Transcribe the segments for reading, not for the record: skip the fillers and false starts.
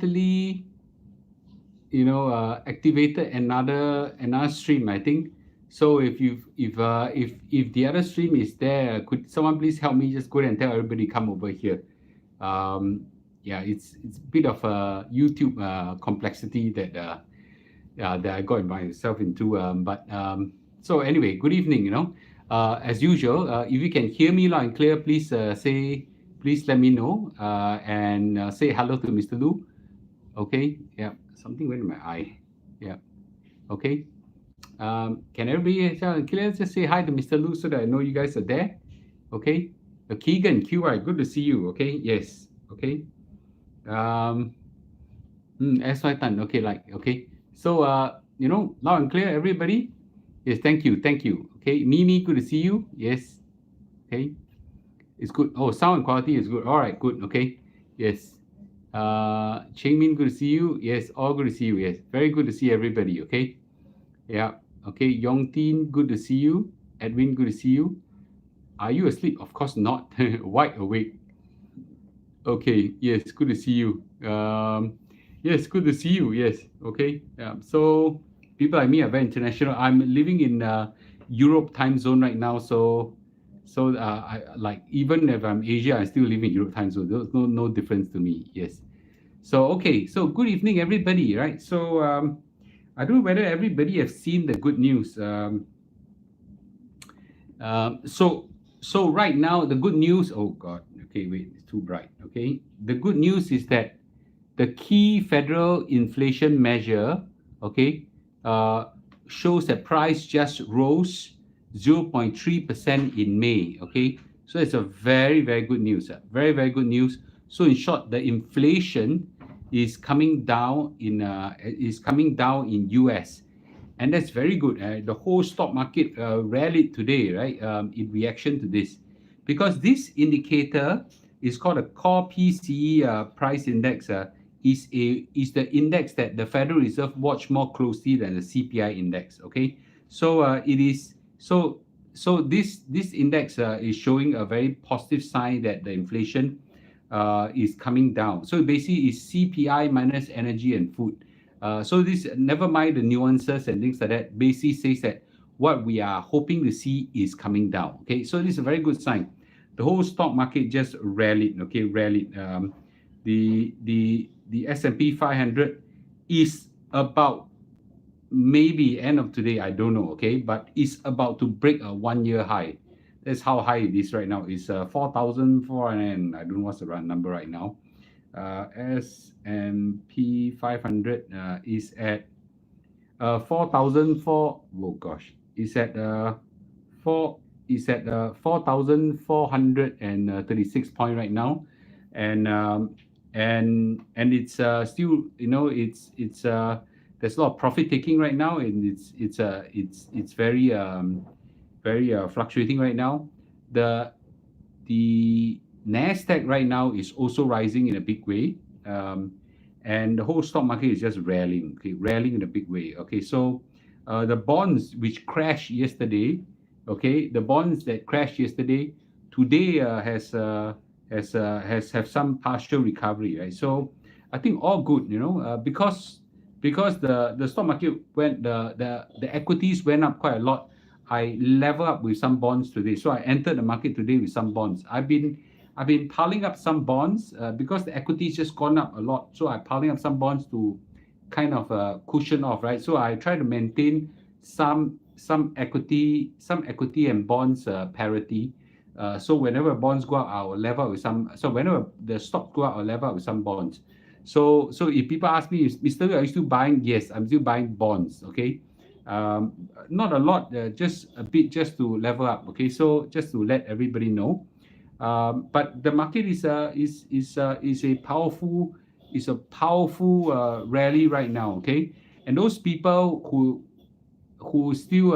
accidentally, activated another stream, I think. So if the other stream is there, could someone please help me just go and tell everybody come over here? Yeah, it's a bit of a YouTube complexity that I got myself into. So anyway, good evening. As usual, if you can hear me loud and clear, please please let me know and say hello to Mr. Lu. Okay, yeah, something went in my eye. Yeah, okay. Can everybody loud and clear? Just say hi to Mr. Lu so that I know you guys are there. Okay. Keegan, QI, good to see you. Okay, yes. Okay. SY Tan, okay, okay. So, loud and clear, everybody? Yes, thank you. Okay, Mimi, good to see you. Yes. Okay. It's good. Oh, sound quality is good. All right, good. Okay. Yes. Cheng Min, good to see you. Yes, all good to see you. Yes, very good to see everybody. Okay. Yeah. Okay. Yong Tin, good to see you. Edwin, good to see you. Are you asleep? Of course not. Wide awake. Okay. Yes, good to see you. Yes, good to see you. Yes. Okay. So people like me are very international. I'm living in Europe time zone right now. So I like, even if I'm Asia, I still live in Europe time zone. There's no difference to me. Yes. So okay. So good evening, everybody. Right. So I don't know whether everybody has seen the good news. So right now the good news. Oh God. Okay. Wait. It's too bright. Okay. The good news is that the key federal inflation measure, okay, shows that price just rose 0.3% in May. Okay, so it's a very, very good news. Very, very good news. So in short, the inflation is coming down in US, and that's very good. The whole stock market rallied today, right? In reaction to this, because this indicator is called a core PCE price index. Is the index that the Federal Reserve watch more closely than the CPI index. Okay, so it is so this index is showing a very positive sign that the inflation is coming down. So basically, it's CPI minus energy and food. So this, never mind the nuances and things like that, basically says that what we are hoping to see is coming down. Okay, so this is a very good sign. The whole stock market just rallied. Okay, rallied. The S&P 500 is about, maybe end of today, I don't know, okay, but it's about to break a 1-year high. That's how high it is right now. It's 4,400, I don't know what's the right number right now. S&P 500 is at 4,004. Oh gosh, it's at 4,436 point right now, and it's still, it's there's a lot of profit taking right now, and it's very fluctuating right now. The Nasdaq right now is also rising in a big way, and the whole stock market is just rallying. Okay, rallying in a big way. Okay, so the bonds which crashed yesterday, okay, the bonds that crashed yesterday, today has have some partial recovery, right? So I think all good, because the stock market went, the equities went up quite a lot. I level up with some bonds today, so I entered the market today with some bonds. I've been piling up some bonds because the equities just gone up a lot, so I'm piling up some bonds to kind of cushion off, right? So I try to maintain some equity and bonds parity. So whenever bonds go up, I'll level with some. So whenever the stock go up, I'll level with some bonds. So if people ask me, Mr. Liu, are you still buying? Yes, I'm still buying bonds. Okay, not a lot, just a bit, just to level up. Okay, so just to let everybody know. But the market is a powerful rally right now. Okay, and those people who still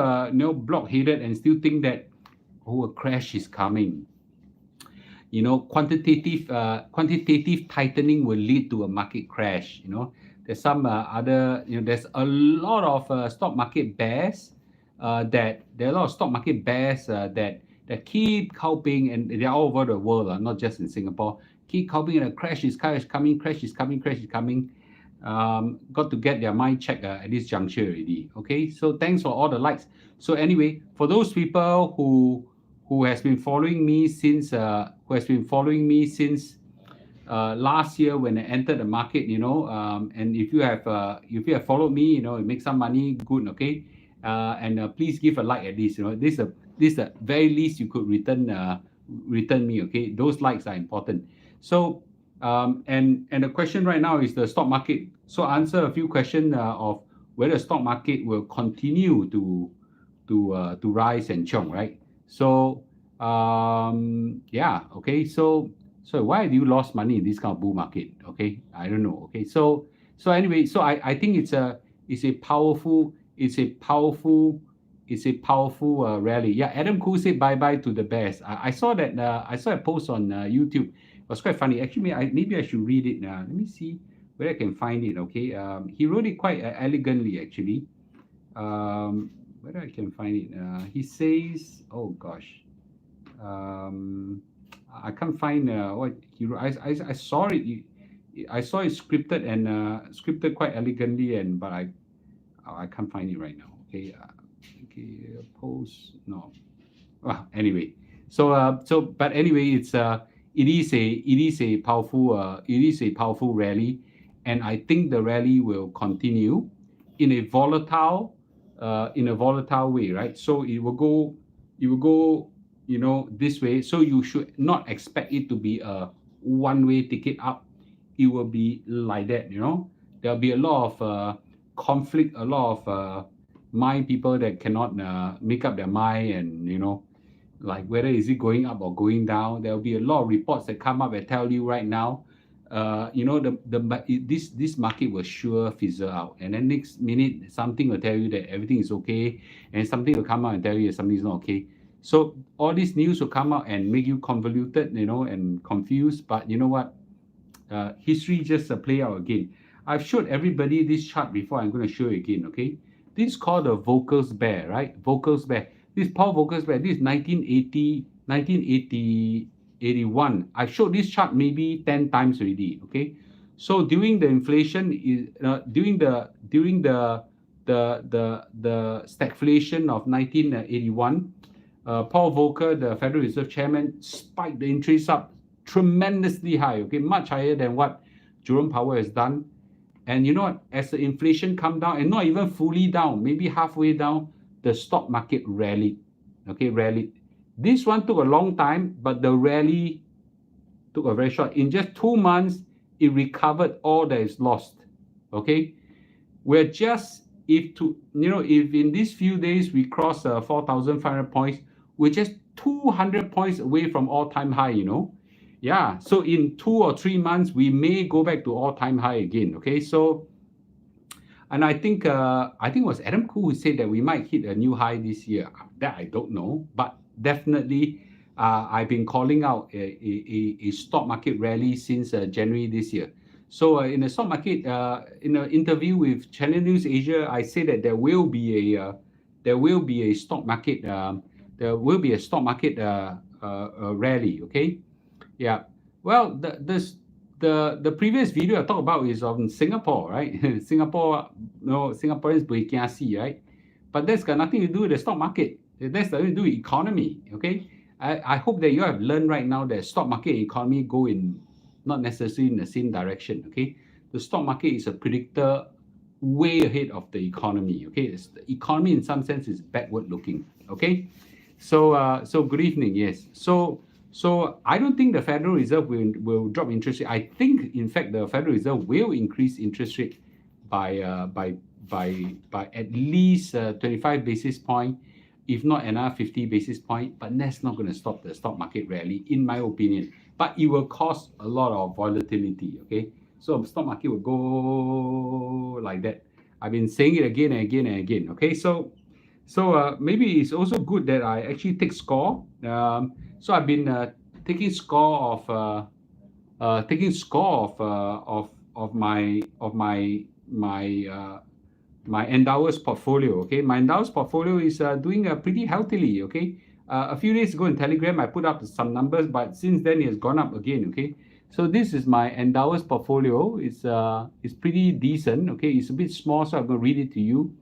blockheaded and still think that a crash is coming. Quantitative tightening will lead to a market crash. There's some there's a lot of stock market bears that keep helping, and they're all over the world, not just in Singapore, keep copying the crash is coming, crash is coming, crash is coming. Got to get their mind checked at this juncture already. Okay, so thanks for all the likes. So anyway, for those people who has been following me since last year when I entered the market, and if you have followed me, you make some money, good, okay, and please give a like at least, this is the very least you could return me, okay. Those likes are important. So and the question right now is the stock market. So answer a few questions of whether the stock market will continue to rise and chong, right? So yeah, okay. So why do you lost money in this kind of bull market? Okay, I don't know. Okay, so anyway, so I think it's a powerful rally. Yeah, Adam Khoo said bye bye to the bears. I saw that. I saw a post on YouTube. It was quite funny. Actually, maybe I should read it now. Let me see where I can find it. Okay, he wrote it quite elegantly actually. Where I can find it? He says, oh gosh. I can't find what he wrote. I saw it. I saw it scripted and scripted quite elegantly, but I can't find it right now. Okay, okay, post no. Well, anyway, but anyway, it is a powerful rally, and I think the rally will continue in a volatile way, right? So it will go this way. So you should not expect it to be a one-way ticket up. It will be like that. There'll be a lot of conflict, a lot of mind people that cannot make up their mind, and like whether is it going up or going down. There'll be a lot of reports that come up and tell you right now, this market will sure fizzle out, and then next minute something will tell you that everything is okay, and something will come out and tell you that something is not okay. So all this news will come out and make you convoluted, and confused. But you know what? History just play out again. I've showed everybody this chart before. I'm going to show you again. Okay, this is called the Volcker's bear, right? Volcker's bear. This Paul Volcker's bear. This is 1980, 81. I showed this chart maybe 10 times already. Okay, so during the inflation during the stagflation of 1981. Paul Volcker, the Federal Reserve Chairman, spiked the interest up tremendously high, okay, much higher than what Jerome Powell has done. And as the inflation come down, and not even fully down, maybe halfway down, the stock market rallied, okay, rallied. This one took a long time, but the rally took a very short. In just 2 months, it recovered all that is lost, okay. We're just, if in these few days we cross 4,500 points, we're just 200 points away from all-time high, Yeah, so in 2 or 3 months, we may go back to all-time high again, okay? So, and I think it was Adam Khoo who said that we might hit a new high this year. That I don't know, but definitely I've been calling out a stock market rally since January this year. So in the stock market, in an interview with Channel News Asia, I say that there will be a stock market rally. Okay, yeah. Well, the previous video I talked about is on Singapore, right? Singaporeans buay kiasi, right? But that's got nothing to do with the stock market. That's nothing to do with economy. Okay, I hope that you have learned right now that stock market and economy go in not necessarily in the same direction. Okay, the stock market is a predictor way ahead of the economy. Okay, the economy in some sense is backward looking. Okay, so good evening. Yes, so I don't think the Federal Reserve will drop interest rate. I think in fact the Federal Reserve will increase interest rate by at least 25 basis point, if not another 50 basis point. But that's not going to stop the stock market rally, in my opinion. But it will cause a lot of volatility. Okay, so the stock market will go like that. I've been saying it again and again and again. Okay, so maybe it's also good that I actually take score. So I've been taking score of my Endowus portfolio. Okay, my Endowus portfolio is doing pretty healthily. Okay, a few days ago in Telegram I put up some numbers, but since then it has gone up again. Okay, So this is my Endowus portfolio. It's pretty decent. Okay, it's a bit small, so I'm going to read it to you.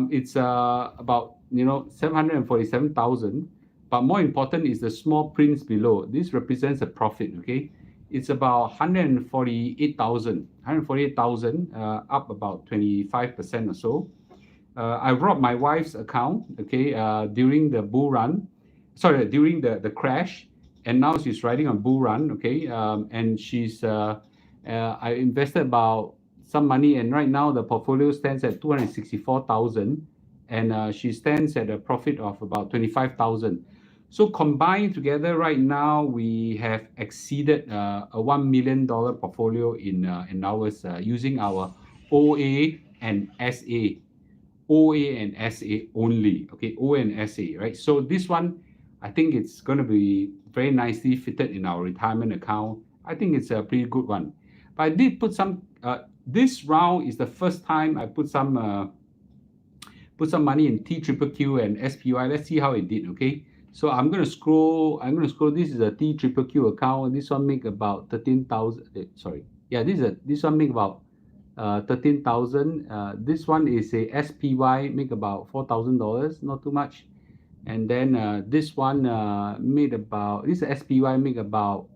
It's about 747,000. But more important is the small prints below. This represents a profit. Okay, it's about 148,000, up about 25% or so. I robbed my wife's account, okay, during the bull run, sorry, during the crash, and now she's riding on bull run, okay, and I invested about some money, and right now the portfolio stands at 264,000, and she stands at a profit of about 25,000. So combined together, right now we have exceeded a $1 million portfolio in ours using our OA and SA. OA and SA only, okay, OA and SA, right? So this one, I think it's going to be very nicely fitted in our retirement account. I think it's a pretty good one. But I did put some, this round is the first time I put some money in TQQQ and SPY. Let's see how it did, okay? So I'm going to scroll, this is a TQQQ account. This one make about 13,000, sorry. Yeah, this one make about 13,000. This one is a SPY, make about $4,000, not too much. And then this one made about, this SPY make about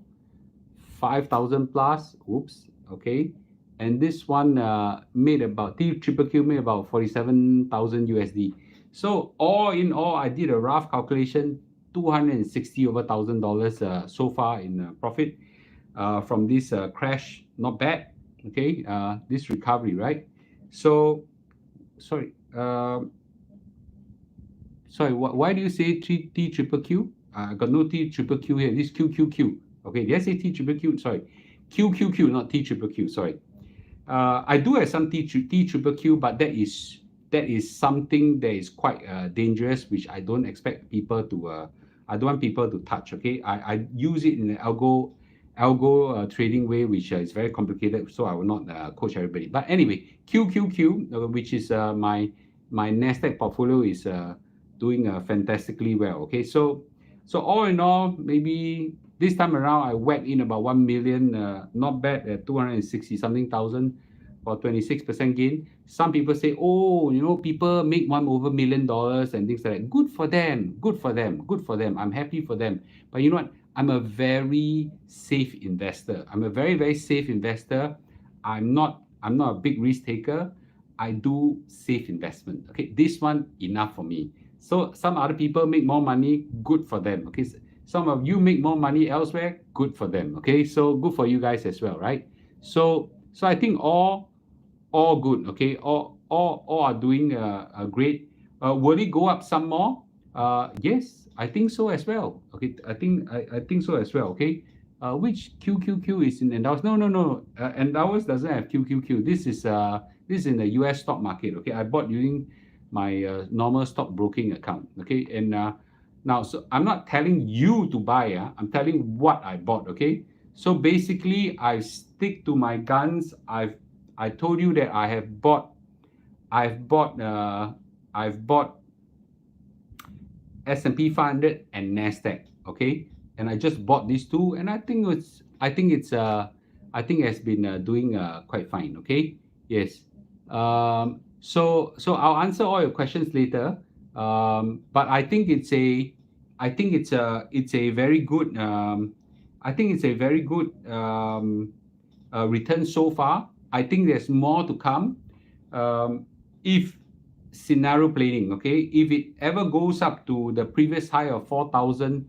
5,000 plus. Oops, okay. And this one made about TQQQ made about 47,000 USD. So all in all, I did a rough calculation, $260,000 so far in profit from this crash. Not bad. Okay, this recovery, right? So, sorry, why do you say TQQQ? I got no TQQQ here. This QQQ. Okay, did I say TQQQ? Sorry, QQQ, not TQQQ. Sorry. I do have some TQQQ, but that is something that is quite dangerous, which I don't expect people to. I don't want people to touch. Okay, I use it in the algo trading way, which is very complicated, so I will not coach everybody. But anyway, QQQ, which is my Nasdaq portfolio, is doing fantastically well. Okay, so all in all, maybe this time around I whacked in about 1 million, not bad, at 260 something thousand for 26% gain. Some people say, oh, people make $1 million and things like that. Good for them. I'm happy for them. But you know what? I'm a very safe investor. I'm a very, very safe investor. I'm not a big risk taker. I do safe investment. Okay, this one enough for me. So some other people make more money, good for them. Okay, some of you make more money elsewhere, good for them. Okay, so good for you guys as well, right? So I think all good. Okay, all are doing great. Will it go up some more? Yes, I think so as well. Okay, I think so as well. Okay, which QQQ is in Endowus? No. Endowus doesn't have QQQ. This is in the US stock market. Okay, I bought using my normal stock broking account. Okay, and now, so I'm not telling you to buy. I'm telling what I bought. Okay, so basically I stick to my guns. I told you that I've bought S&P 500 and Nasdaq, okay, and I just bought these two, and I think it has been doing quite fine, okay. Yes. So I'll answer all your questions later, but I think it's a very good return so far. I think there's more to come. If scenario planning, okay, if it ever goes up to the previous high of 4,000,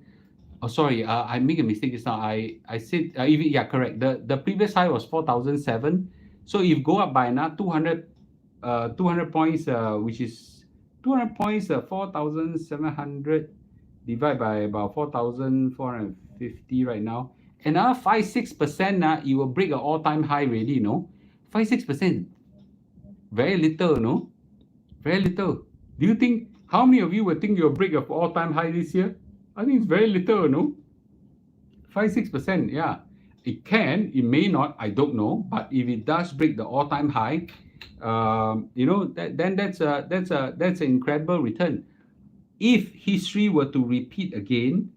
oh sorry, I make a mistake just now. I said correct. The previous high was 4,007. So if go up by another 200 points, which is 200 points, 4,700 divided by about 4,450 right now. Another 5-6%, it will break an all-time high already, 5-6%, very little, no? Very little. Do you think, how many of you would think you'll break an all-time high this year? I think it's very little, no? 5-6%, yeah. It can, it may not, I don't know. But if it does break the all-time high, then that's an incredible return. If history were to repeat again,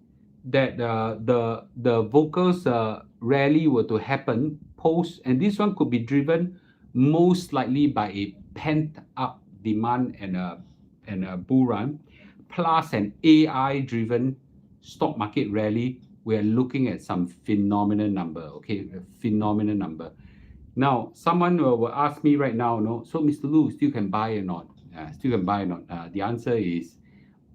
that the Volcker's rally were to happen post, and this one could be driven most likely by a pent-up demand and a bull run, plus an AI-driven stock market rally, we're looking at some phenomenal number, okay? A phenomenal number. Now, someone will ask me right now, no, so Mr. Lu, still can buy or not? Still can buy or not? The answer is,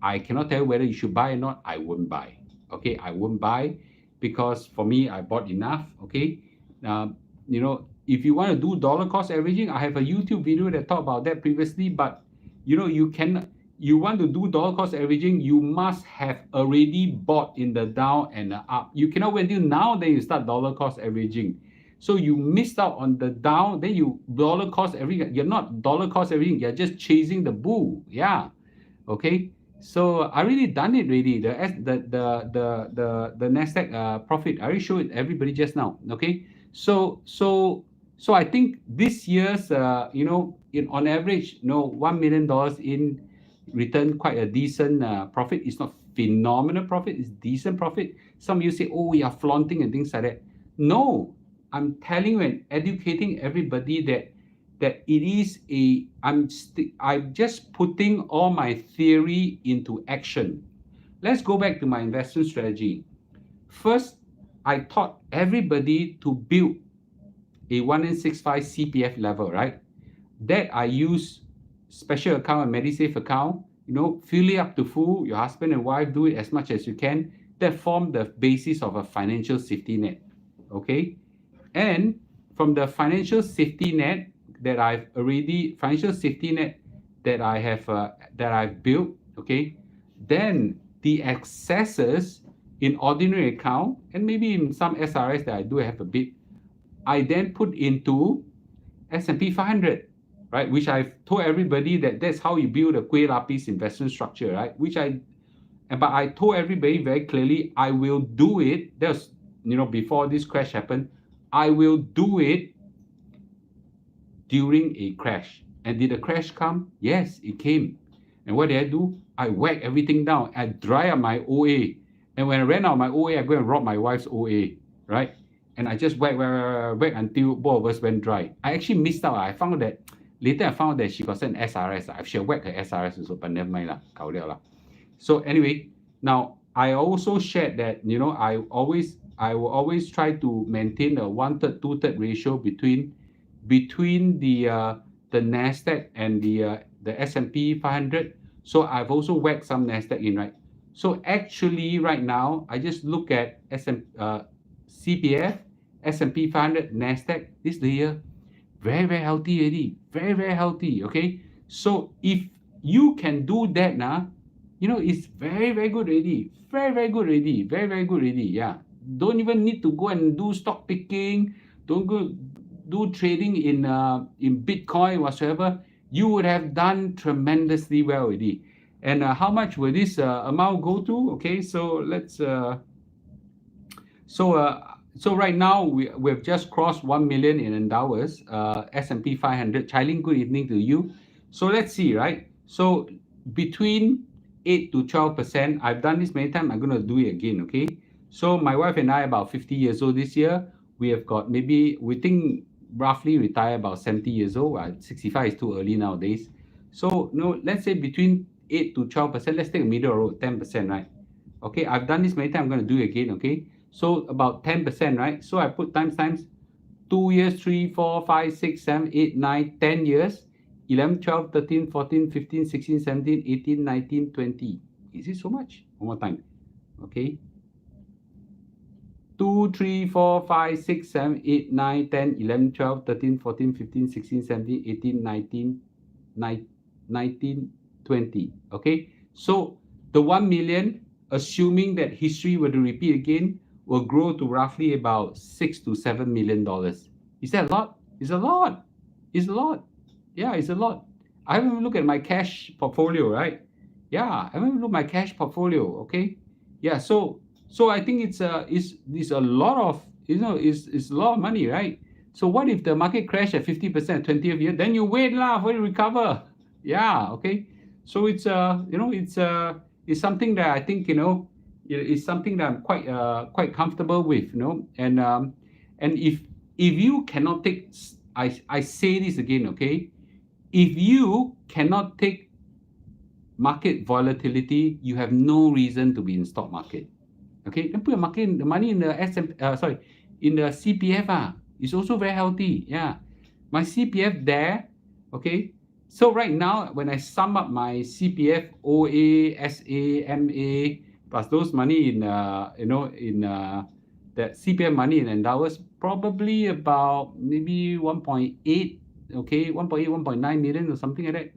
I cannot tell you whether you should buy or not. I wouldn't buy. Okay, I wouldn't buy because for me, I bought enough. Okay, you know, if you want to do dollar cost averaging, I have a YouTube video that talked about that previously. But you know, you want to do dollar cost averaging, you must have already bought in the down and the up. You cannot wait until now then you start dollar cost averaging. So you missed out on the down, then you dollar cost averaging. You're not dollar cost averaging. You're just chasing the bull. Yeah. Okay. So I really done it already. The Nasdaq profit. I already showed everybody just now. Okay. So I think this year's you know, on average, you know, $1 million in return, quite a decent profit. It's not phenomenal profit. It's decent profit. Some of you say, oh, we are flaunting and things like that. No, I'm telling you and educating everybody that it is I'm just putting all my theory into action. Let's go back to my investment strategy. First, I taught everybody to build a 1965 CPF level, right? That I use special account and MediSave account, you know, fill it up to full. Your husband and wife do it as much as you can. That form the basis of a financial safety net, okay? And from the financial safety net that I've built, okay, then the excesses in ordinary account and maybe in some SRS that I do have a bit, I then put into S&P 500, right? Which I've told everybody that that's how you build a Kueh Lapis investment structure, right? But I told everybody very clearly, I will do it. There's, you know, before this crash happened, I will do it during a crash. And did the crash come? Yes, it came. And what did I do? I whack everything down. I dry up my OA. And when I ran out of my OA, I go and rob my wife's OA, right? And I just whack until both of us went dry. I actually missed out. Later I found that she got an SRS. I should have whacked her SRS also, but never mind lah. So anyway, now I also shared that, you know, I will always try to maintain a 1/3, 2/3 ratio between the Nasdaq and the S&P 500. So I've also whacked some Nasdaq in, right? So actually right now I just look at CPF, S&P 500, Nasdaq this layer, very healthy already, very healthy. Okay, so if you can do that now, you know, it's very good already, very good already. Yeah, don't even need to go and do stock picking. Don't go do trading in Bitcoin whatsoever. You would have done tremendously well already. And how much will this amount go to? Okay, so let's so right now we've just crossed 1 million in endowers, S&P 500. Chai-Ling, good evening to you. So let's see, right? So between 8 to 12%, I've done this many times, I'm going to do it again, okay? So my wife and I, about 50 years old this year, we have got maybe, we think roughly retire about 70 years old. 65 is too early nowadays. So no, let's say between 8 to 12%, let's take a middle road, 10%, right? Okay, I've done this many times, I'm going to do it again, okay? So about 10%, right? So I put times 2 years, 3, 4, 5, 6, 7, 8, 9, 10 years, 11, 12, 13, 14, 15, 16, 17, 18, 19, 20. Is it so much? One more time. Okay. 2, 3, 4, 5, 6, 7, 8, 9, 10, 11, 12, 13, 14, 15, 16, 17, 18, 19, 20. Okay. So the 1 million, assuming that history were to repeat again, will grow to roughly about $6 to $7 million. Is that a lot? It's a lot. It's a lot. Yeah, it's a lot. I haven't even looked at my cash portfolio, right? Yeah, I haven't even looked at my cash portfolio. Okay. Yeah. So I think it's a lot of, you know, it's a lot of money, right? So what if the market crash at 50% 20th year? Then you wait lah for it to recover. Yeah. Okay. So it's you know, it's something that I think, you know, it's something that I'm quite comfortable with, you know. And if you cannot take, I say this again, okay? If you cannot take market volatility, you have no reason to be in stock market. Okay, then put your the money in the in the CPF. It's also very healthy. Yeah, my CPF there. Okay, so right now when I sum up my CPF, OA, SA, MA, plus those money in that CPF money in endowers, probably about maybe 1.8. Okay, 1.8, 1.9 million or something like that.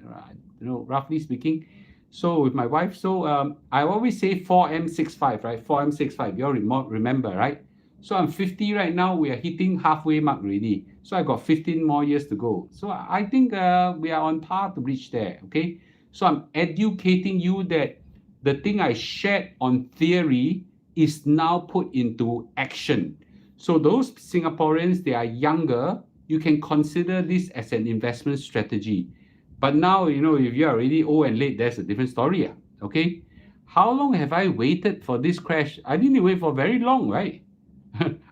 Roughly speaking. So with my wife, I always say 4M65, right? 4M65. You all remember, right? So I'm 50 right now. We are hitting halfway mark already. So I got 15 more years to go. So I think we are on par to reach there. Okay. So I'm educating you that the thing I shared on theory is now put into action. So those Singaporeans, they are younger. You can consider this as an investment strategy. But now, if you're already old and late, that's a different story. Okay. How long have I waited for this crash? I didn't wait for very long, right?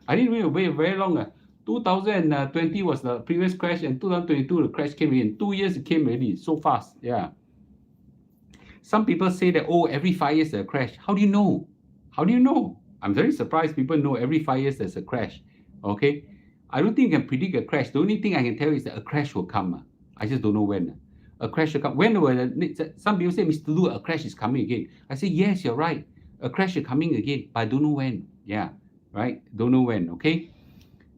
I didn't really wait very long. 2020 was the previous crash, and 2022 the crash came in. 2 years it came already, so fast. Yeah. Some people say that, oh, every 5 years there's a crash. How do you know? How do you know? I'm very surprised people know every 5 years there's a crash. Okay. I don't think you can predict a crash. The only thing I can tell you is that a crash will come. I just don't know when. A crash will come. When will some people say, Mr. Lu, a crash is coming again. I say, yes, you're right. A crash is coming again, but I don't know when. Yeah, right. Don't know when. Okay.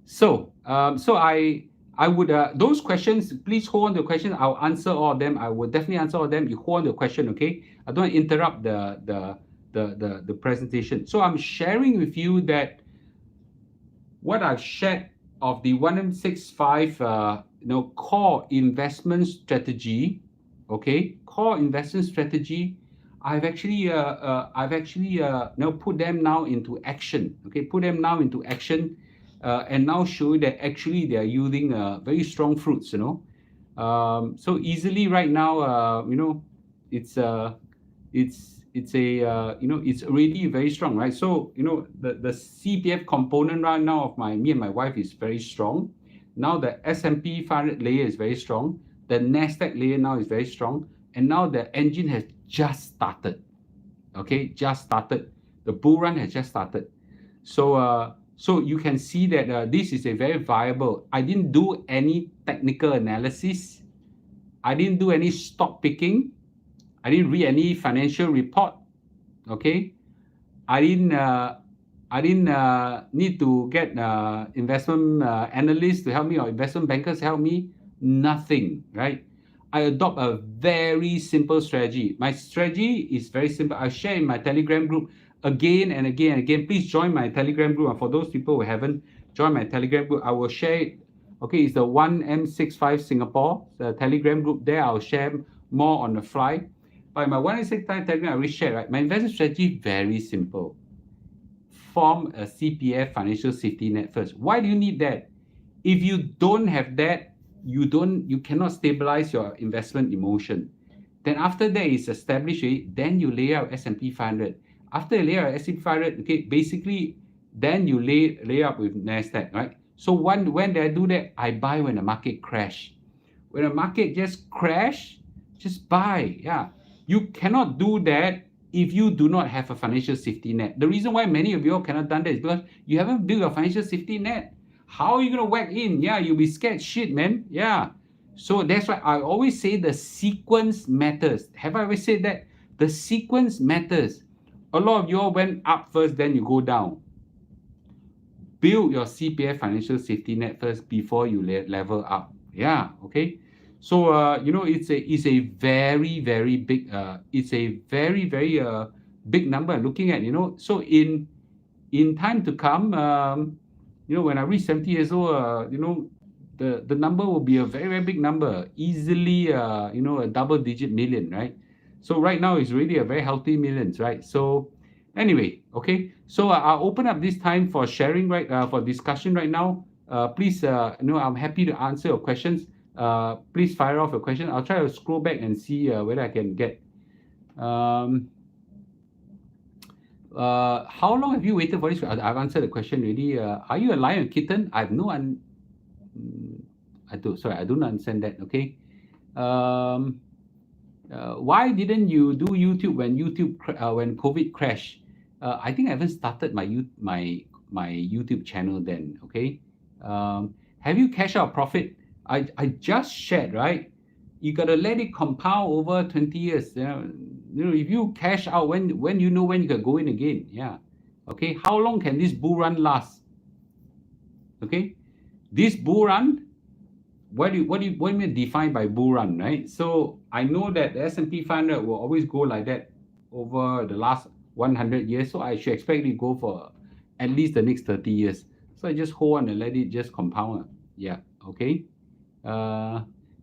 So I would those questions. Please hold on to the question. I'll answer all of them. I will definitely answer all of them. You hold on to the question, okay? I don't want to interrupt the presentation. So I'm sharing with you that what I've shared of the 1M65 core investment strategy, okay, core investment strategy. I've actually put them now into action. Okay, put them now into action, and now show you that actually they are yielding very strong fruits. So easily right now, it's it's already very strong, right? So the CPF component right now of me and my wife is very strong. Now the S&P 500 layer is very strong. The Nasdaq layer now is very strong, and now the engine has just started. Okay, just started. The bull run has just started. So you can see that this is a very viable. I didn't do any technical analysis. I didn't do any stock picking. I didn't read any financial report. Okay, I didn't need to get investment analysts to help me or investment bankers help me. Nothing, right? I adopt a very simple strategy. My strategy is very simple. I share in my Telegram group again and again and again. Please join my Telegram group. And for those people who haven't joined my Telegram group, I will share it. Okay, it's the 1M65 Singapore, the Telegram group. There, I'll share more on the fly. But my 1M65 Telegram, I already shared, right? My investment strategy, very simple. Form a CPF financial safety net first. Why do you need that? If you don't have that, you cannot stabilize your investment emotion. Then after that is established, then you lay out S&P 500. After you lay out S&P 500, okay, basically then you lay up with Nasdaq, right? So when did I do that? I buy when the market crash. When the market just crash, just buy. Yeah, you cannot do that if you do not have a financial safety net. The reason why many of you all cannot done that is because you haven't built a financial safety net. How are you going to whack in? Yeah, you'll be scared shit, man. Yeah. So that's why I always say the sequence matters. Have I always said that? The sequence matters. A lot of you all went up first, then you go down. Build your CPF financial safety net first before you level up. Yeah, okay. So it's a very very big big number looking at. So in time to come, when I reach 70 years old, the number will be a very very big number, easily a double digit million, right? So right now it's really a very healthy millions, right? So anyway, okay. So I'll open up this time for sharing, right? For discussion right now. Please, I'm happy to answer your questions. Please fire off your question. I'll try to scroll back and see whether I can get. How long have you waited for this? I've answered the question already. Are you a lion or kitten? I have no I don't understand that. Okay. Um, why didn't you do YouTube when COVID crashed? I think I haven't started my YouTube channel then. Okay. Have you cashed out profit? I just shared, right? You gotta let it compound over 20 years. If you cash out, when you know when you can go in again. Yeah. Okay. How long can this bull run last? Okay. This bull run, what do you mean define by bull run, right? So I know that the S&P 500 will always go like that over the last 100 years. So I should expect it to go for at least the next 30 years. So I just hold on and let it just compound. Yeah. Okay.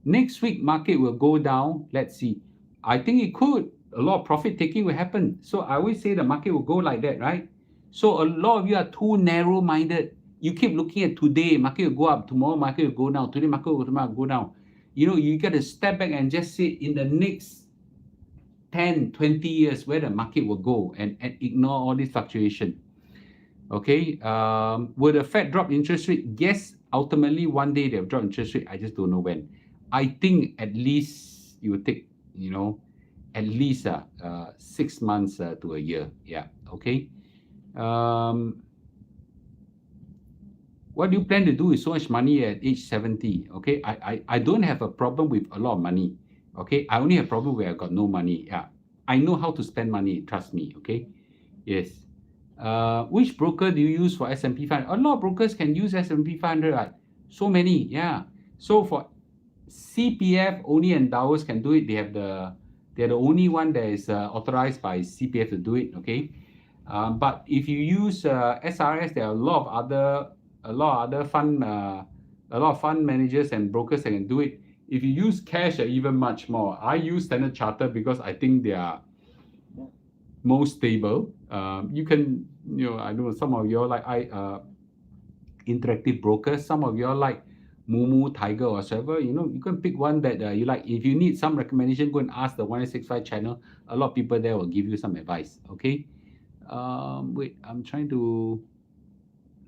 Next week market will go down. Let's see. I think it could. A lot of profit taking will happen. So I always say the market will go like that, right? So a lot of you are too narrow-minded. You keep looking at today, market will go up, tomorrow market will go down, today market will go down. You got to step back and just say in the next 10, 20 years where the market will go and ignore all this fluctuation. Okay. Will the Fed drop interest rate? Yes, ultimately one day they'll drop interest rate. I just don't know when. I think at least it will take, at least 6 months to a year. Yeah. Okay. What do you plan to do with so much money at age 70? Okay. I don't have a problem with a lot of money. Okay. I only have a problem where I got no money. Yeah. I know how to spend money. Trust me. Okay. Yes. Which broker do you use for S&P 500? A lot of brokers can use S&P 500. Right? So many. Yeah. So for CPF, only endowers can do it. They're the only one that is authorized by CPF to do it. Okay. But if you use SRS, there are a lot of fund managers and brokers that can do it. If you use cash, even much more. I use Standard Chartered because I think they are most stable. You can, I know some of you are like Interactive Brokers. Some of you are like Moomoo, Tiger, or whatever. You can pick one that you like. If you need some recommendation, go and ask the 1865 channel. A lot of people there will give you some advice. Okay. Wait, I'm trying to.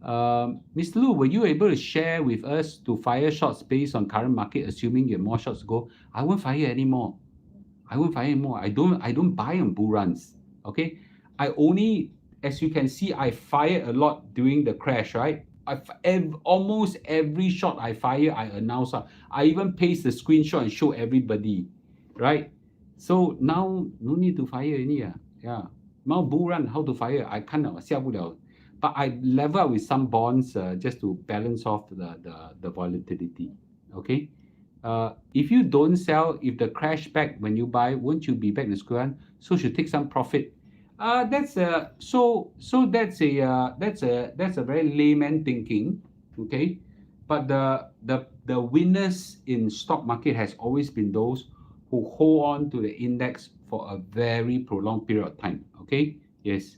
Mr. Lu, were you able to share with us to fire shots based on current market, assuming you have more shots to go? I won't fire anymore. I don't buy on bull runs. Okay. I only, as you can see, I fired a lot during the crash, right? Almost every shot I fire, I announce. I even paste the screenshot and show everybody, right? So now no need to fire any. Yeah. Now bull run, how to fire? I can't. 下不了. But I level up with some bonds just to balance off the volatility. Okay. If you don't sell, if the crash back when you buy, won't you be back in square one? So you should take some profit. That's a very layman thinking. Okay. But the winners in stock market has always been those who hold on to the index for a very prolonged period of time. Okay. Yes.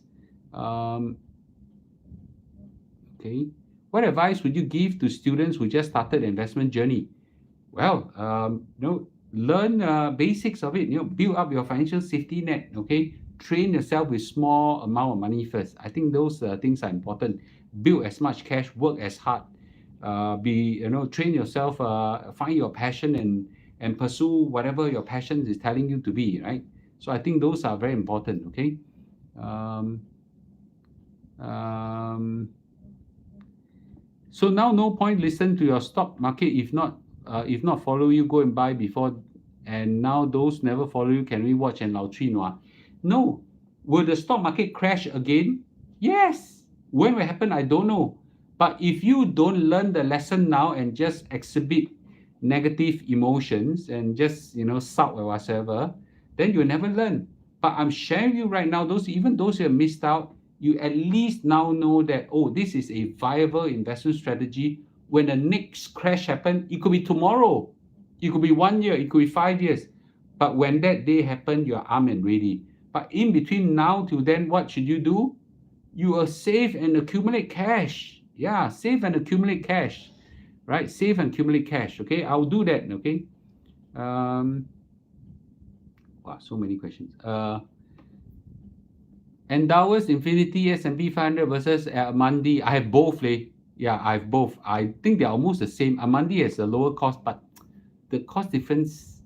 Okay. What advice would you give to students who just started the investment journey? Well, learn basics of it. Build up your financial safety net. Okay. Train yourself with small amount of money first. I think those things are important. Build as much cash. Work as hard. Train yourself. Find your passion and pursue whatever your passion is telling you to be. Right. So I think those are very important. Okay. So now no point listen to your stock market. If not follow you, go and buy before. And now those never follow you can rewatch and lao chui nua. No. Will the stock market crash again? Yes. When will happen? I don't know. But if you don't learn the lesson now and just exhibit negative emotions and just sulk or whatever, then you'll never learn. But I'm sharing you right now, those who have missed out, you at least now know that, this is a viable investment strategy. When the next crash happens, it could be tomorrow, it could be 1 year, it could be 5 years. But when that day happens, you're armed and ready. But in between now to then, what should you do? You will save and accumulate cash. Yeah, save and accumulate cash. Right? Save and accumulate cash. Okay, I'll do that. Okay. Wow, so many questions. Endowus, Infinity, S&P 500 versus Amandi. I have both, Yeah, I have both. I think they're almost the same. Amandi has a lower cost, but the cost difference,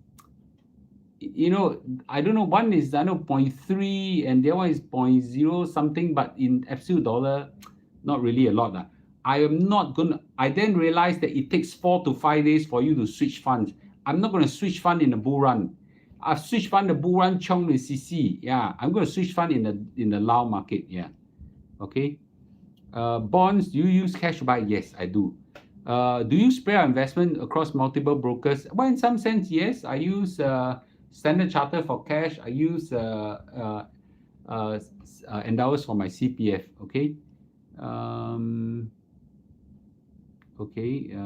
I don't know. One is, I know, 0.3 and the other one is 0.0 something, but in absolute dollar, not really a lot. I then realized that it takes 4 to 5 days for you to switch funds. I'm not going to switch fund in the bull run. I've switched fund the bull run Chong in CC. Yeah, I'm going to switch fund in the Lao market. Yeah. Okay. Bonds, do you use cash to buy? Yes, I do. Do you spread your investment across multiple brokers? Well, in some sense, yes. I use Standard Chartered for cash. I use Endowus for my CPF. Okay. Okay.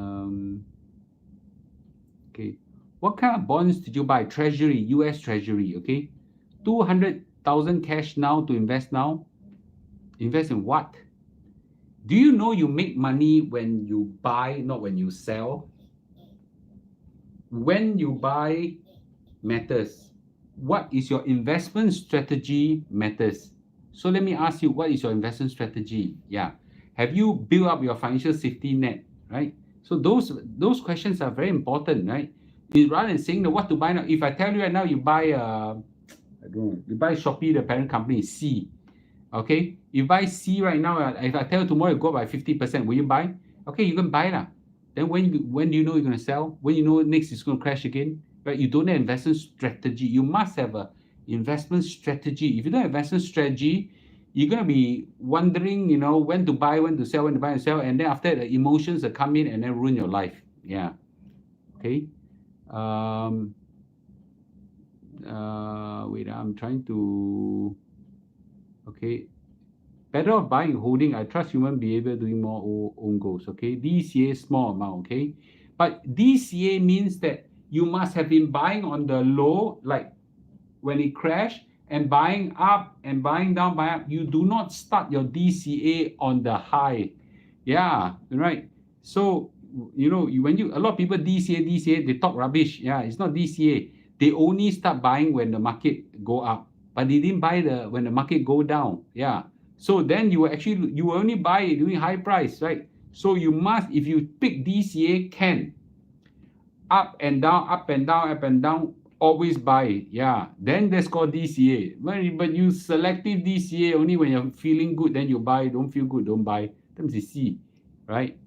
Okay. What kind of bonds did you buy? Treasury, US Treasury. Okay. 200,000 cash now to invest now. Invest in what? Do you know you make money when you buy, not when you sell? When you buy matters. What is your investment strategy matters. So let me ask you, what is your investment strategy? Yeah. Have you built up your financial safety net, right? So those questions are very important, right? Rather than saying what to buy now, if I tell you right now you buy I don't know, you buy Shopee, the parent company is C. Okay, you buy C right now. If I tell you tomorrow you go by 50%, will you buy? Okay, you can buy lah. Then when do you know you're going to sell? When you know next it's going to crash again? Right? You don't have investment strategy. You must have a investment strategy. If you don't have investment strategy, you're going to be wondering, when to buy, when to sell, when to buy and sell, and then after that, the emotions that come in and then ruin your life. Yeah. Okay. Wait, I'm trying to. Okay. Better off buying and holding. I trust human behavior doing more own goals. Okay. DCA small amount. Okay. But DCA means that you must have been buying on the low, like when it crashed, and buying up and buying down, buy up. You do not start your DCA on the high. Yeah. Right. So, when a lot of people DCA, they talk rubbish. Yeah. It's not DCA. They only start buying when the market go up, but they didn't buy when the market go down. Yeah. So then you will only buy it during high price, right? So you must, if you pick DCA, up and down, up and down, up and down, always buy it. Yeah. Then that's called DCA. But you selective DCA only when you're feeling good, then you buy. Don't feel good, don't buy. That's the C, right?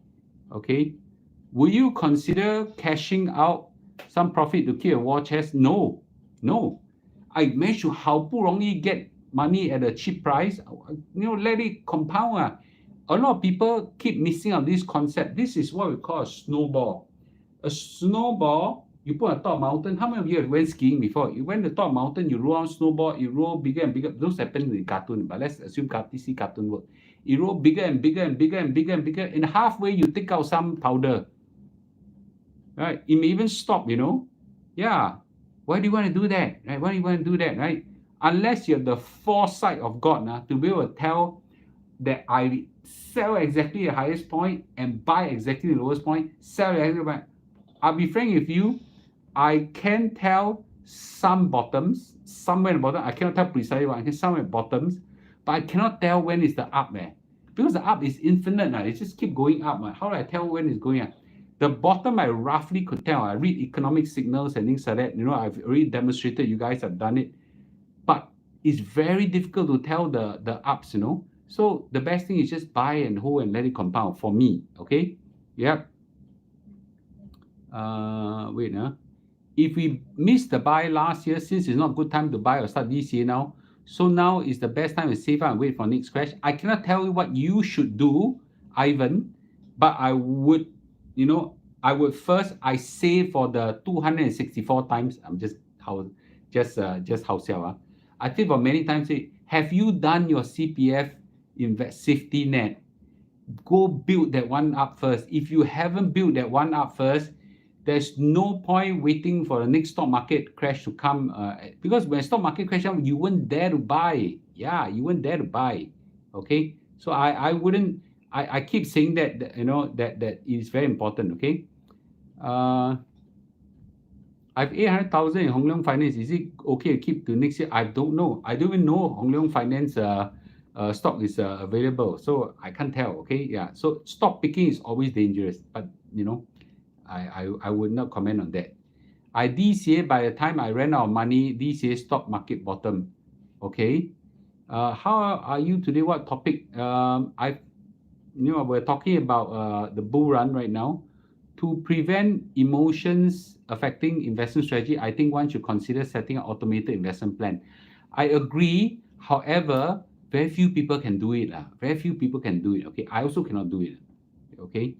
Okay. Will you consider cashing out some profit to keep a war chest? No. I managed to 好不容易 get money at a cheap price. Let it compound. A lot of people keep missing out this concept. This is what we call a snowball. A snowball, you put on top of mountain. How many of you have went skiing before? You went to the top of mountain, you roll on snowball, it roll bigger and bigger. Those happen in cartoon, but let's assume cartoon work. It roll bigger and bigger and bigger and bigger and bigger. And halfway, you take out some powder. Right? It may even stop, Yeah. Why do you want to do that? Right? Why do you want to do that? Right? Unless you have the foresight of God to be able to tell that I sell exactly the highest point and buy exactly the lowest point, sell exactly the I'll be frank with you, I can tell some bottoms, somewhere in the bottom. I cannot tell precisely what. I can somewhere at bottoms, but I cannot tell when is the up, because the up is infinite. It just keep going up. How do I tell when it's going up? The bottom, I roughly could tell. I read economic signals and things like that. I've already demonstrated. You guys have done it, but it's very difficult to tell the ups. So the best thing is just buy and hold and let it compound for me. Okay. Yep. Wait. If we missed the buy last year, since it's not a good time to buy or start this year now, so now is the best time to save up and wait for next crash. I cannot tell you what you should do, Ivan, but I would, first I save for the 264 times. I'm just how sell. I think for many times say, have you done your CPF invest safety net? Go build that one up first. If you haven't built that one up first, there's no point waiting for the next stock market crash to come, because when stock market crash, you won't dare to buy. Yeah, you won't dare to buy. Okay, so I wouldn't. I keep saying that that is very important. Okay, I have 800,000 in Hong Leong Finance. Is it okay to keep to next year? I don't know. I don't even know Hong Leong Finance stock is available. So I can't tell. Okay, yeah. So stock picking is always dangerous, but I would not comment on that. DCA, by the time I ran out of money, DCA stock market bottom. Okay. How are you today? What topic? We're talking about the bull run right now. To prevent emotions affecting investment strategy, I think one should consider setting an automated investment plan. I agree. However, very few people can do it. Very few people can do it. Okay. I also cannot do it. Okay.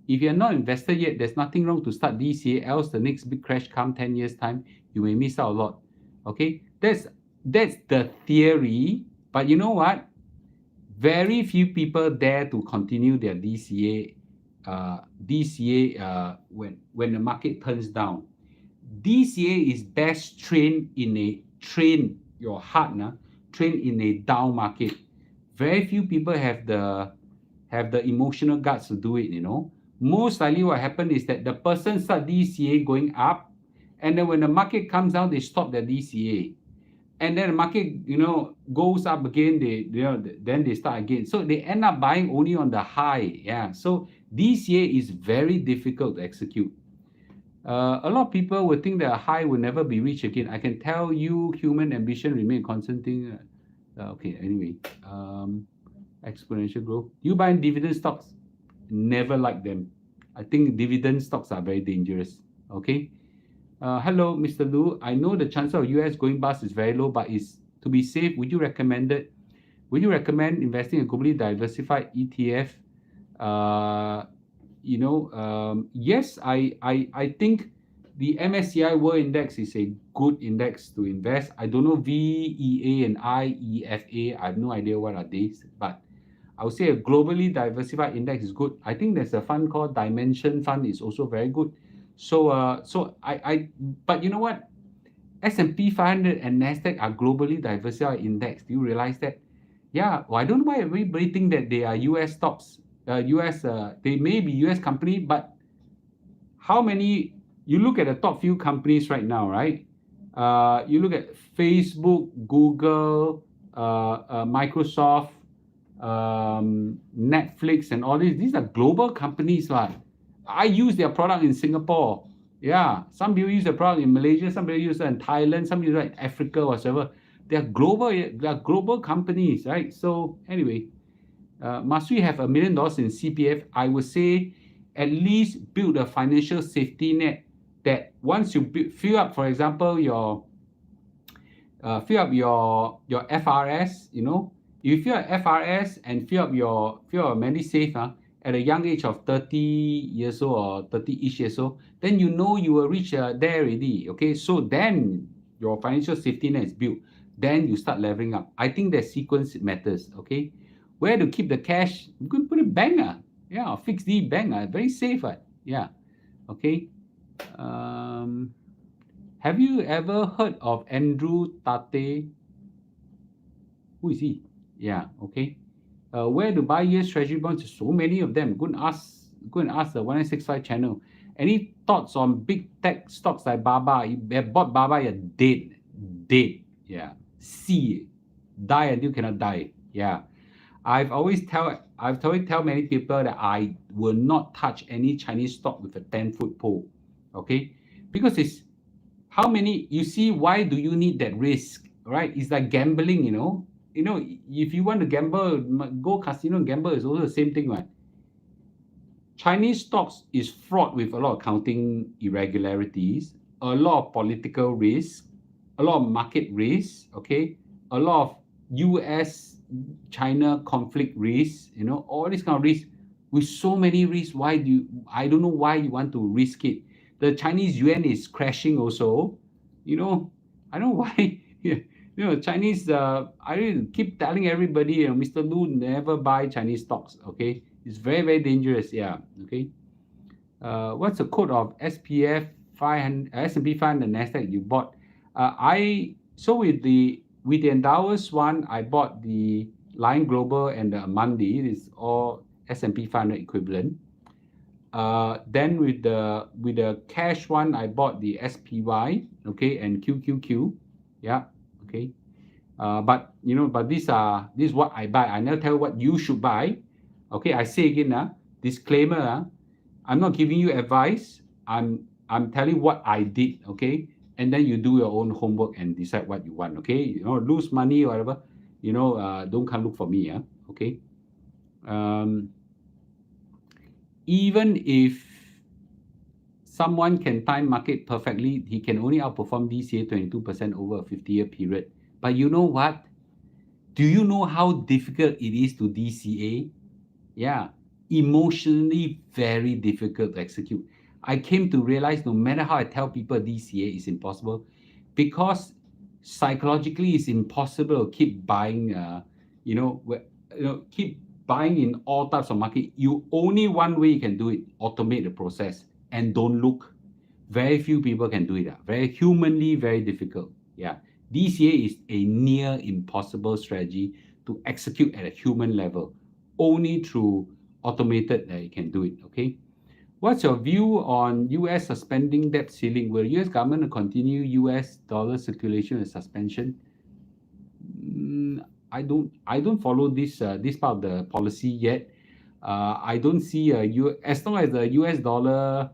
If you're not invested yet, there's nothing wrong to start DCA, else the next big crash come 10 years time, you may miss out a lot. Okay. That's the theory. But you know what? Very few people dare to continue their DCA when the market turns down. DCA is best train your heart, train in a down market. Very few people have the emotional guts to do it. Most likely what happened is that the person start DCA going up, and then when the market comes down, they stop their DCA. And then the market, goes up again, then they start again. So they end up buying only on the high. Yeah. So DCA is very difficult to execute. A lot of people will think that a high will never be reached again. I can tell you, human ambition remain constant thing. Okay. Anyway, exponential growth. You buy dividend stocks, never like them. I think dividend stocks are very dangerous. Okay. Hello, Mr. Lu. I know the chance of US going bust is very low, but to be safe, would you recommend investing in a globally diversified ETF? Yes, I think the MSCI World Index is a good index to invest. I don't know VEA and IEFA. I have no idea what are these, but I would say a globally diversified index is good. I think there's a fund called Dimension Fund is also very good. But you know what? S&P 500 and Nasdaq are globally diversified index. Do you realize that? Yeah. Well, I don't know why everybody think that they are US stocks. They may be US company, but how many? You look at the top few companies right now, right? You look at Facebook, Google, Microsoft, Netflix, and all these. These are global companies, right? I use their product in Singapore. Yeah, some people use the product in Malaysia, some people use it in Thailand, some use it in Africa, whatever. They're global companies, right? So anyway, must we have $1 million in CPF? I would say at least build a financial safety net that once you fill up, for example, your FRS, if you have FRS and fill up your MediSave, at a young age of 30 years old or 30-ish years old, then you will reach there already. Okay, so then your financial safety net is built. Then you start leveling up. I think that sequence matters. Okay, where to keep the cash? You can put it bank. Yeah, fixed D bank. Very safe. Yeah. Okay. Have you ever heard of Andrew Tate? Who is he? Yeah. Okay. Where to buy US Treasury bonds? So many of them. Go and ask the 1965 channel. Any thoughts on big tech stocks like Baba? You bought Baba, you're dead. Yeah. Die until cannot die. Yeah. I've always tell many people that I will not touch any Chinese stock with a 10-foot pole. Okay, because it's how many. You see, why do you need that risk? Right? It's like gambling. If you want to gamble, go casino and gamble is also the same thing, right? Chinese stocks is fraught with a lot of accounting irregularities, a lot of political risk, a lot of market risk, okay, a lot of US-China conflict risk, all these kind of risks. With so many risks, I don't know why you want to risk it. The Chinese yuan is crashing also, I don't know why. Chinese, I keep telling everybody, Mr. Lu never buy Chinese stocks, okay? It's very, very dangerous, yeah, okay? What's the code of SPF 500, S&P 500 Nasdaq you bought? With the Endowus one, I bought the Lion Global and the Amundi. It's all S&P 500 equivalent. Then with the cash one, I bought the SPY, okay, and QQQ, yeah. Okay. But this is what I buy. I never tell you what you should buy. Okay, I say again, disclaimer. I'm not giving you advice. I'm telling what I did. Okay, and then you do your own homework and decide what you want. Okay, lose money or whatever. Don't come look for me. Yeah. Okay. Um, Even if someone can time market perfectly, he can only outperform DCA 22% over a 50-year period. But you know what? Do you know how difficult it is to DCA? Yeah, emotionally very difficult to execute. I came to realize no matter how I tell people DCA is impossible, because psychologically it's impossible to keep buying, keep buying in all types of market. You only one way you can do it, automate the process and don't look. Very few people can do it. Very humanly, very difficult. Yeah. DCA is a near impossible strategy to execute at a human level. Only through automated that you can do it. Okay. What's your view on US suspending debt ceiling? Will US government continue US dollar circulation and suspension? I don't follow this part of the policy yet. I don't see as long as the US dollar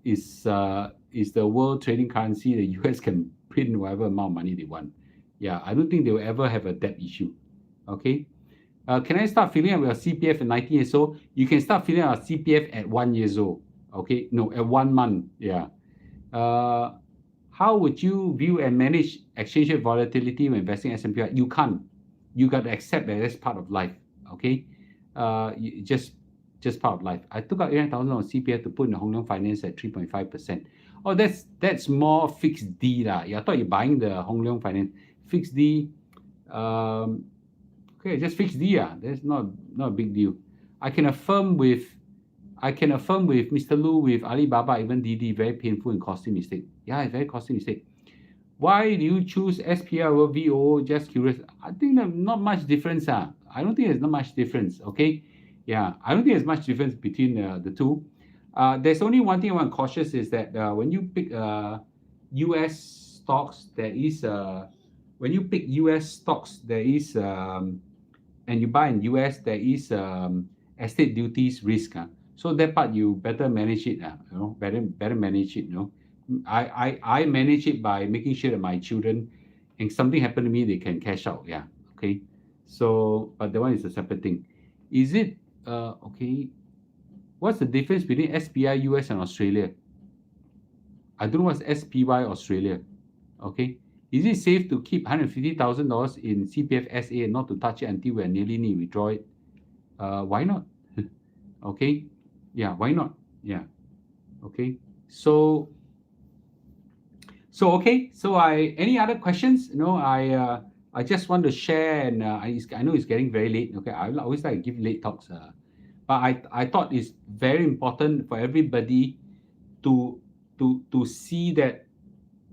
is the world trading currency, the US can print whatever amount of money they want. Yeah, I don't think they will ever have a debt issue. Okay. Can I start filling up your CPF at 19 years old? You can start filling up your CPF at 1 years old. Okay. No, at 1 month. Yeah. How would you view and manage exchange rate volatility when investing in S&P? You can't. You got to accept that that's part of life. Okay. Just part of life. I took out 8,000 on CPF to put in the Hong Leong Finance at 3.5%. Oh, that's more fixed D lah. Yeah, I thought you're buying the Hong Leong Finance fixed D. Okay, just fixed D. That's not a big deal. I can affirm with Mr. Lu, with Alibaba, even DD, very painful and costly mistake. Yeah, it's very costly mistake. Why do you choose SPR over VO? Just curious. I think not much difference. I don't think there's not much difference. Okay. Yeah, I don't think there's much difference between the two. There's only one thing I want to cautious is that when you pick US stocks, there is when you pick US stocks, there is and you buy in US, there is estate duties risk. So that part you better manage it. Better manage it. I manage it by making sure that my children, and something happened to me, they can cash out. Yeah. Okay. So, but that one is a separate thing. Is it okay? What's the difference between SPI US and Australia? I don't know what's SPY Australia. Okay. Is it safe to keep $150,000 in CPF SA and not to touch it until we're nearly need to withdraw it? Why not? Okay. Yeah, why not? Yeah. Okay. So okay. So any other questions? I just want to share, and I know it's getting very late. Okay, I always like to give late talks. But I thought it's very important for everybody to see that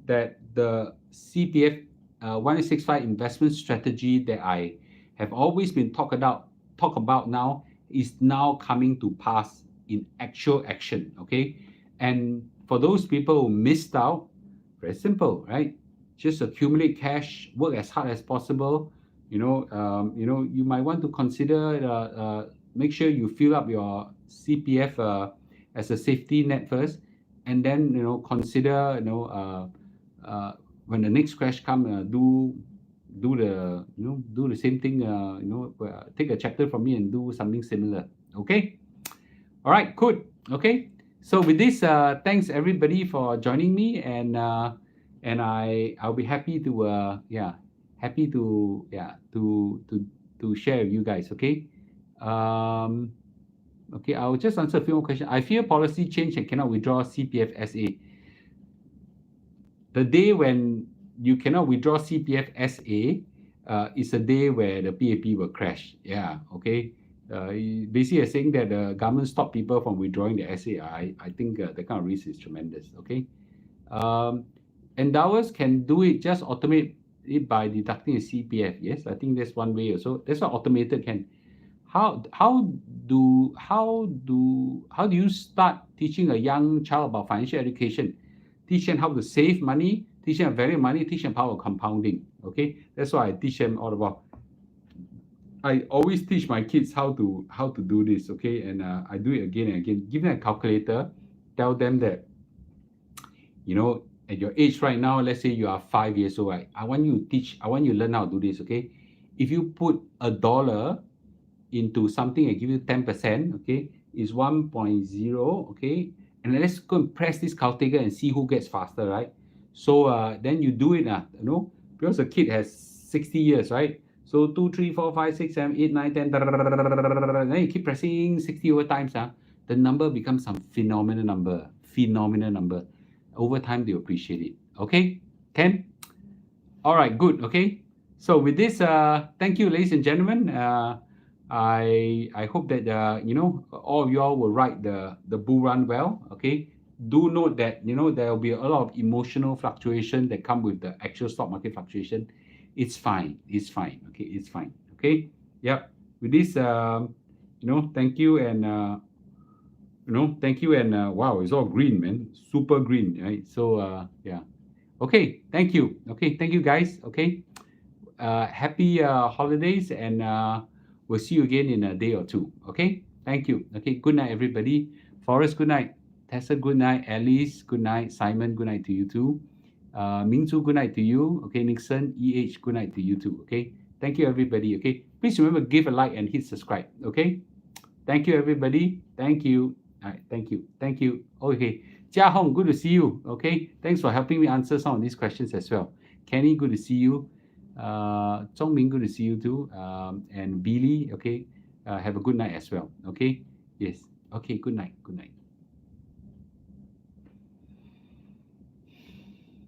the CPF 1865 investment strategy that I have always been talk about now is now coming to pass in actual action. Okay, and for those people who missed out, very simple, right? Just accumulate cash, work as hard as possible. You might want to consider make sure you fill up your CPF as a safety net first, and then consider when the next crash come, do the same thing. Take a chapter from me and do something similar. Okay. All right. Good. Okay. So with this, thanks everybody for joining me, and I'll be happy to share with you guys. Okay. Okay, I'll just answer a few more questions. I fear policy change and cannot withdraw CPF SA. The day when you cannot withdraw CPF SA is a day where the PAP will crash. Yeah. Okay. Basically saying that the government stop people from withdrawing the SA. I think the kind of risk is tremendous. Okay. Endowers can do it, just automate it by deducting a CPF. Yes, I think that's one way. Also, that's what automated can. How do you start teaching a young child about financial education? Teach them how to save money, Teach them value of money, teach them power of compounding. Okay, that's why I teach them all about. I always teach my kids how to do this. Okay, and I do it again and again. Give them a calculator, tell them that, at your age right now, let's say you are 5 years old, right? I want you to learn how to do this. Okay, if you put $1 into something and give you 10%, okay, is 1.0, okay, and let's go and press this calculator and see who gets faster, right? So then you do it, because a kid has 60 years, right? So 2, 3, 4, 5, 6, 7, 8, 9, 10, then you keep pressing 60 over times, the number becomes some phenomenal number. Over time, they appreciate it. Okay, Ken? All right, good. Okay. So with this, thank you, ladies and gentlemen. I hope that all of y'all will ride the bull run well. Okay. Do note that there will be a lot of emotional fluctuation that come with the actual stock market fluctuation. It's fine. It's fine. Okay. It's fine. Okay. Yep. With this, thank you and wow, it's all green, man. Super green, right? So yeah. Okay. Thank you. Okay. Thank you, guys. Okay. Happy holidays, and we'll see you again in a day or two. Okay. Thank you. Okay. Good night, everybody. Forrest, good night. Tessa, good night. Alice, good night. Simon, good night to you too. Mingzu, good night to you. Okay. Nixon, EH, good night to you too. Okay. Thank you, everybody. Okay. Please remember, give a like and hit subscribe. Okay. Thank you, everybody. Thank you. All right. Thank you. Thank you. Okay. Jia Hong, good to see you. Okay. Thanks for helping me answer some of these questions as well. Kenny, good to see you. Zhong Ming, good to see you too. And Billy, okay. Have a good night as well. Okay. Yes. Okay. Good night. Good night.